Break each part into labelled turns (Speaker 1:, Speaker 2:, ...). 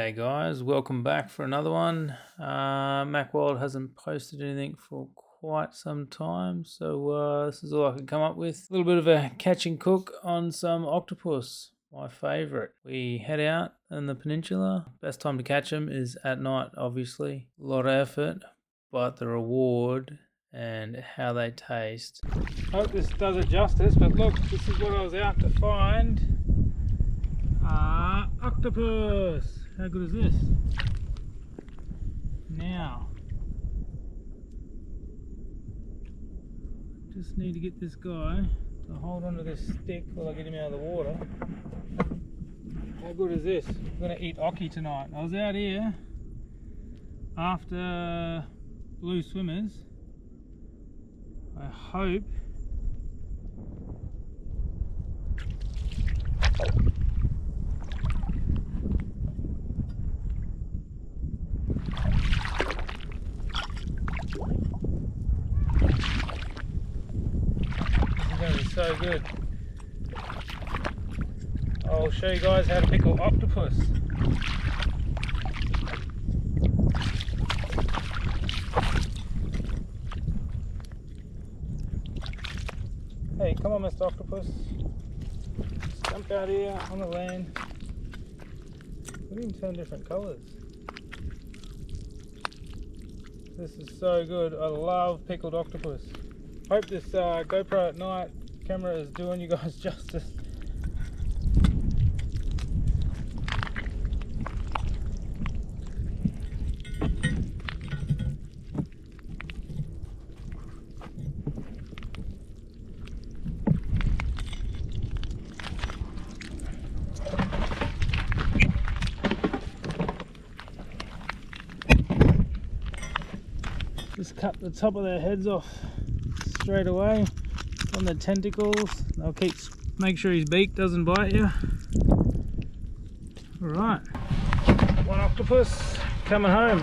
Speaker 1: G'day guys, welcome back for another one. Mac hasn't posted anything for quite some time, so this is all I can come up with. A little bit of a catch and cook on some octopus, my favourite. We head out in the peninsula. Best time to catch them is at night, obviously. A lot of effort, but the reward and how they taste. Hope this does it justice, but look, this is what I was out to find. Octopus! How good is this? Now, just need to get this guy to hold onto this stick while I get him out of the water. How good is this? I'm going to eat Ockie tonight. I was out here after blue swimmers. I hope so good. I'll show you guys how to pickle octopus. Hey, come on, Mr. Octopus. Jump out here on the land. Look at him turn different colours. This is so good. I love pickled octopus. Hope this GoPro at night camera is doing you guys justice. Just cut the top of their heads off straight away from the tentacles. They'll make sure his beak doesn't bite you. Alright, one octopus coming home.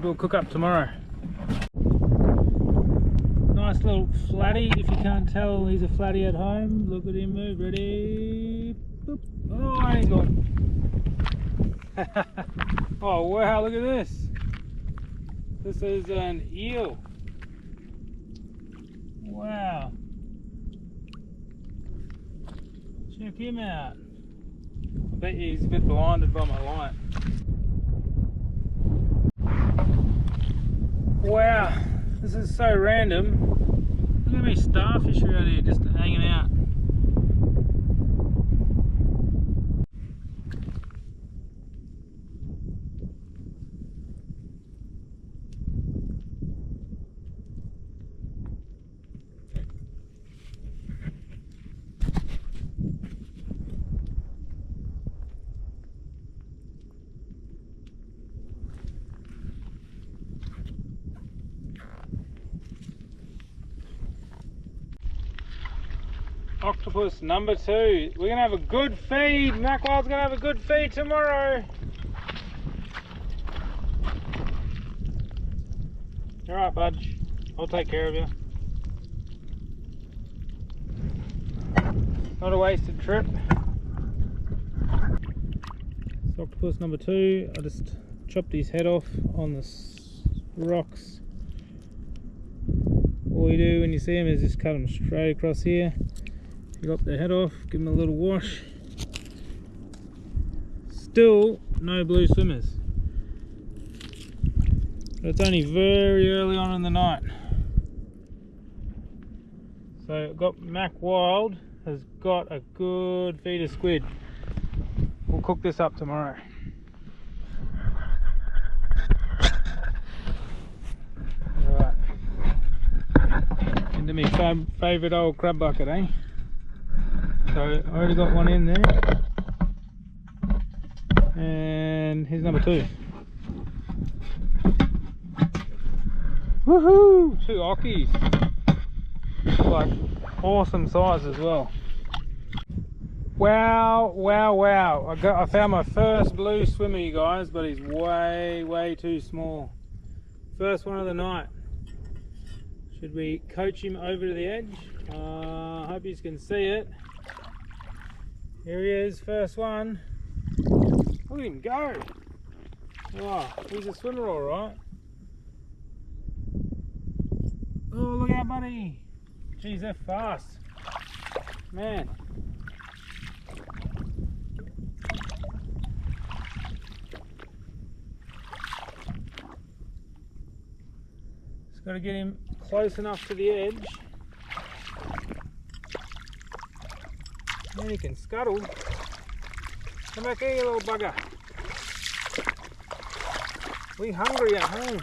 Speaker 1: We'll cook up tomorrow. Nice little flatty. If you can't tell, he's a flatty at home. Look at him move. Ready? Boop. Oh, and he's gone. Oh wow, look at this. This is an eel. Wow. Check him out. I bet he's a bit blinded by my light. Wow, this is so random. Look at how many starfish are out here just hanging out. Octopus number 2. We're gonna have a good feed. Mackwild's gonna have a good feed tomorrow. Alright, Budge. I'll take care of you. Not a wasted trip. It's octopus number 2. I just chopped his head off on the rocks. All you do when you see him is just cut him straight across here. Lop the head off, give them a little wash. Still no blue swimmers. But it's only very early on in the night. So I've got Mac Wild has got a good feed of squid. We'll cook this up tomorrow. Alright. Into my favourite old crab bucket, eh? So I already got one in there, and here's number 2. Woohoo! 2 ockies, like awesome size as well. Wow, wow, wow! I found my first blue swimmer, you guys, but he's way too small. First one of the night. Should we coach him over to the edge? I hope you can see it. Here he is, first one. Look at him go. Oh, he's a swimmer all right. Oh, look out, buddy. Jeez, they're fast. Man. Just got to get him close enough to the edge. Then he can scuttle. Come back here, you little bugger. We hungry at home.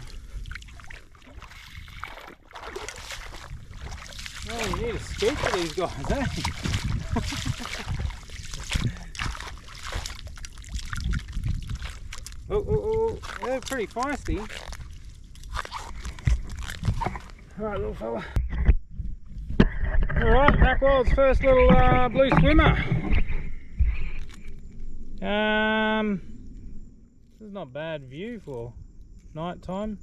Speaker 1: Oh, you need to scoop for these guys, eh? Oh, they're pretty feisty. Alright, little fella. Alright, Mack Wild's first little blue swimmer. This is not bad view for night time.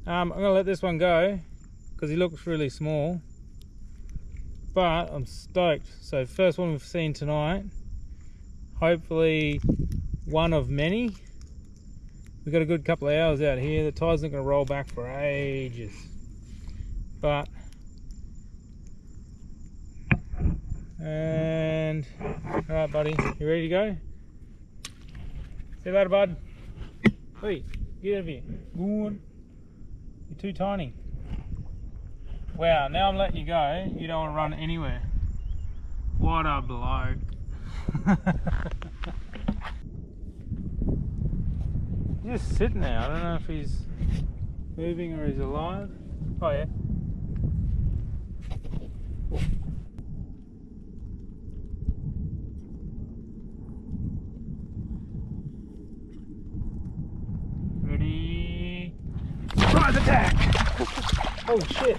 Speaker 1: I'm going to let this one go because he looks really small. But I'm stoked. So first one we've seen tonight. Hopefully one of many. We've got a good couple of hours out here. The tide's not going to roll back for ages. But and alright, buddy, you ready to go? See you later, bud. Hey, get out of here. Good. You're too tiny. Wow, now I'm letting you go. You don't want to run anywhere. What a bloke. He's just sitting there. I don't know if he's moving or he's alive. Oh yeah. Oh. Ready? Surprise attack! Oh shit.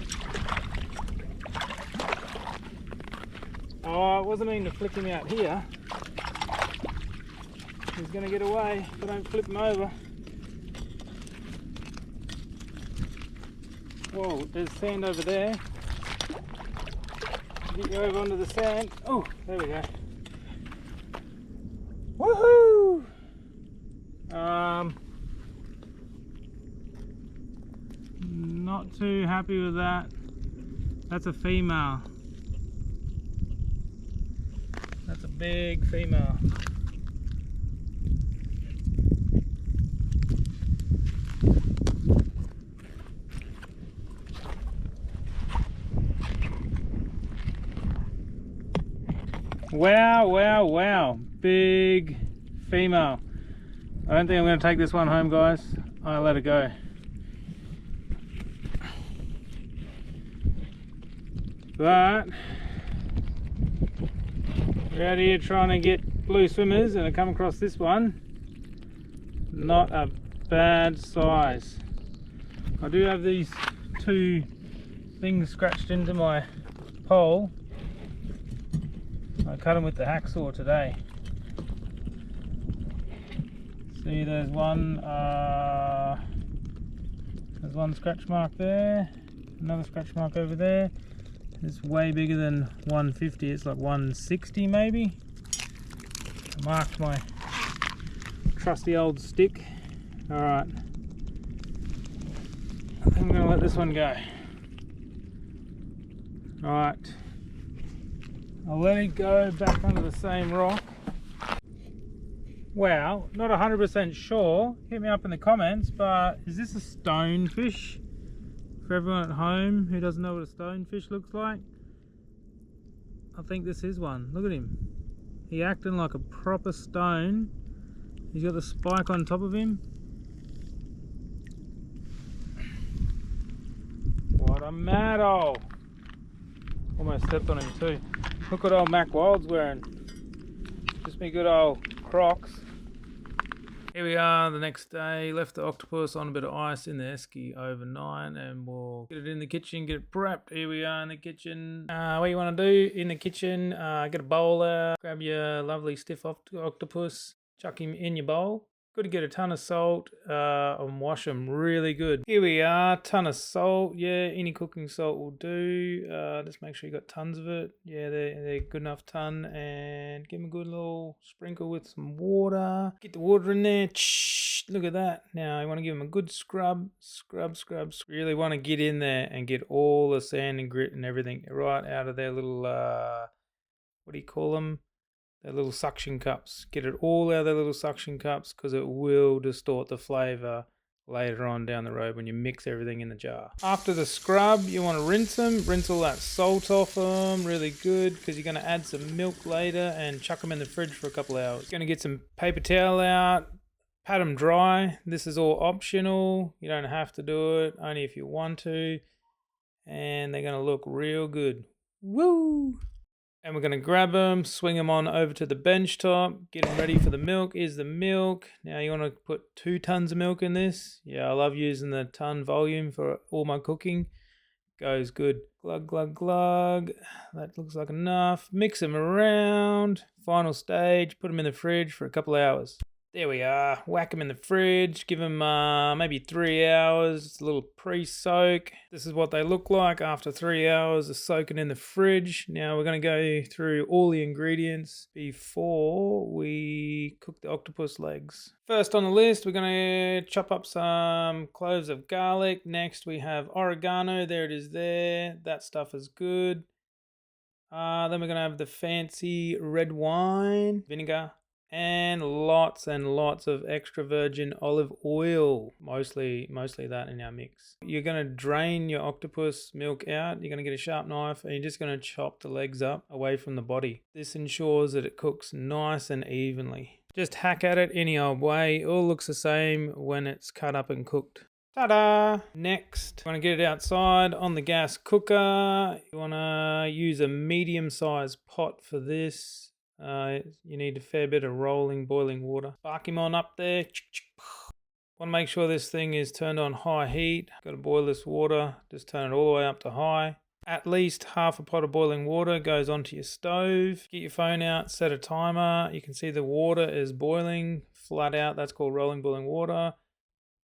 Speaker 1: Oh, I wasn't meaning to flick him out here. He's going to get away if I don't flip him over. Whoa, there's sand over there. Get you over onto the sand. Oh, there we go. Woohoo! Not too happy with that. That's a female. That's a big female. Wow, wow, wow. Big female. I don't think I'm going to take this one home, guys. I'll let it go. But we're out here trying to get blue swimmers and I come across this one. Not a bad size. I do have these two things scratched into my pole. I cut them with the hacksaw today. See, there's one scratch mark there, another scratch mark over there. It's way bigger than 150, it's like 160 maybe. I marked my trusty old stick. Alright, I think I'm going to let this one go. Alright, I'll let it go back under the same rock. Wow, not 100% sure, hit me up in the comments, but is this a stonefish? For everyone at home who doesn't know what a stonefish looks like, I think this is one. Look at him. He acting like a proper stone. He's got the spike on top of him. What a mad old. Almost stepped on him too. Look what old Mack Wild's wearing. Just me good old Crocs. Here we are the next day, left the octopus on a bit of ice in the esky overnight and we'll get it in the kitchen, get it prepped. Here we are in the kitchen. What you want to do in the kitchen, get a bowl out, grab your lovely stiff octopus, chuck him in your bowl. Good to get a ton of salt and wash them really good. Here we are, ton of salt. Yeah, any cooking salt will do. Just make sure you got tons of it. Yeah, they're good enough ton. And give them a good little sprinkle with some water. Get the water in there. Look at that. Now you want to give them a good scrub. Really want to get in there and get all the sand and grit and everything right out of their little, what do you call them? Their little suction cups. Get it all out of their little suction cups because it will distort the flavour later on down the road when you mix everything in the jar. After the scrub, you want to rinse them. Rinse all that salt off them really good because you're going to add some milk later and chuck them in the fridge for a couple of hours. You're going to get some paper towel out, pat them dry. This is all optional. You don't have to do it, only if you want to. And they're going to look real good. Woo! And we're going to grab them, swing them on over to the bench top, get them ready for the milk. Here's the milk. Now you want to put 2 tons of milk in this. Yeah, I love using the ton volume for all my cooking. Goes good. Glug, glug, glug. That looks like enough. Mix them around. Final stage, put them in the fridge for a couple hours. There we are. Whack them in the fridge. Give them maybe 3 hours. It's a little pre-soak. This is what they look like after 3 hours of soaking in the fridge. Now we're going to go through all the ingredients before we cook the octopus legs. First on the list, we're going to chop up some cloves of garlic. Next we have oregano. There it is there. That stuff is good. Then we're going to have the fancy red wine, vinegar. And lots of extra virgin olive oil, mostly that in our mix. You're going to drain your octopus milk out. You're going to get a sharp knife and you're just going to chop the legs up away from the body. This ensures that it cooks nice and evenly. Just hack at it any old way. It all looks the same when it's cut up and cooked. Ta-da! Next, you want to get it outside on the gas cooker. You want to use a medium-sized pot for this. You need a fair bit of rolling, boiling water. Spark him on up there. Want to make sure this thing is turned on high heat. Got to boil this water. Just turn it all the way up to high. At least half a pot of boiling water goes onto your stove. Get your phone out, set a timer. You can see the water is boiling flat out. That's called rolling boiling water.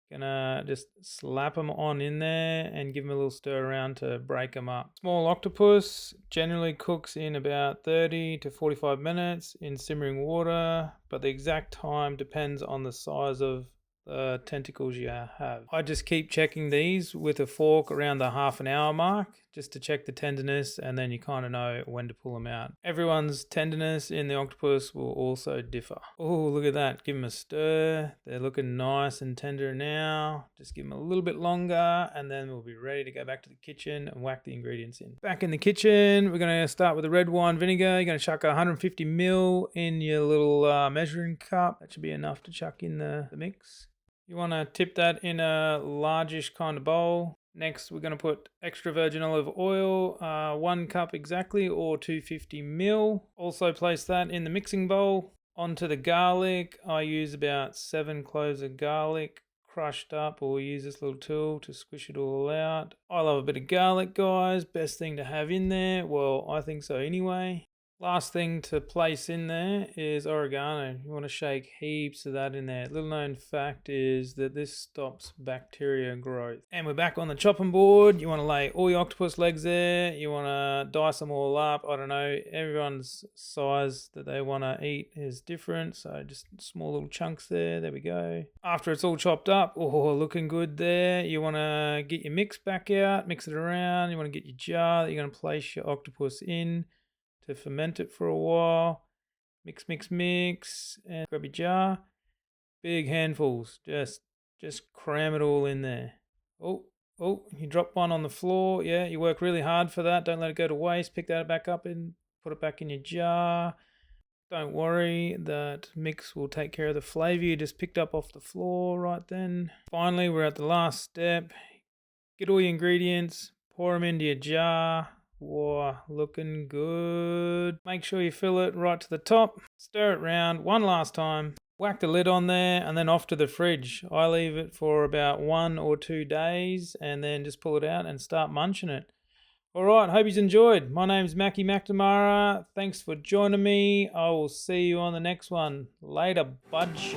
Speaker 1: Gonna just slap them on in there and give them a little stir around to break them up. Small octopus generally cooks in about 30 to 45 minutes in simmering water, but the exact time depends on the size of the tentacles you have. I just keep checking these with a fork around the half an hour mark just to check the tenderness, and then you kind of know when to pull them out. Everyone's tenderness in the octopus will also differ. Oh, look at that. Give them a stir. They're looking nice and tender now. Just give them a little bit longer and then we'll be ready to go back to the kitchen and whack the ingredients in. Back in the kitchen, we're going to start with the red wine vinegar. You're going to chuck 150 ml in your little measuring cup. That should be enough to chuck in the mix. You want to tip that in a largish kind of bowl. Next, we're going to put extra virgin olive oil, 1 cup exactly, or 250 ml. Also place that in the mixing bowl. Onto the garlic, I use about 7 cloves of garlic crushed up, or use this little tool to squish it all out. I love a bit of garlic, guys. Best thing to have in there. Well, I think so anyway. Last thing to place in there is oregano. You want to shake heaps of that in there. Little known fact is that this stops bacteria growth. And we're back on the chopping board. You want to lay all your octopus legs there. You want to dice them all up. I don't know, everyone's size that they want to eat is different. So just small little chunks there. There we go. After it's all chopped up, oh, looking good there. You want to get your mix back out, mix it around. You want to get your jar that you're going to place your octopus in to ferment it for a while. Mix, and grab your jar. Big handfuls, just cram it all in there. Oh, you drop one on the floor. Yeah, you work really hard for that. Don't let it go to waste. Pick that back up and put it back in your jar. Don't worry, that mix will take care of the flavour you just picked up off the floor right then. Finally, we're at the last step. Get all your ingredients, pour them into your jar. Whoa, looking good. Make sure you fill it right to the top. Stir it round one last time. Whack the lid on there and then off to the fridge. I leave it for about 1 or 2 days and then just pull it out and start munching it. Alright, hope you've enjoyed. My name's MACK. Thanks for joining me. I will see you on the next one. Later, budge.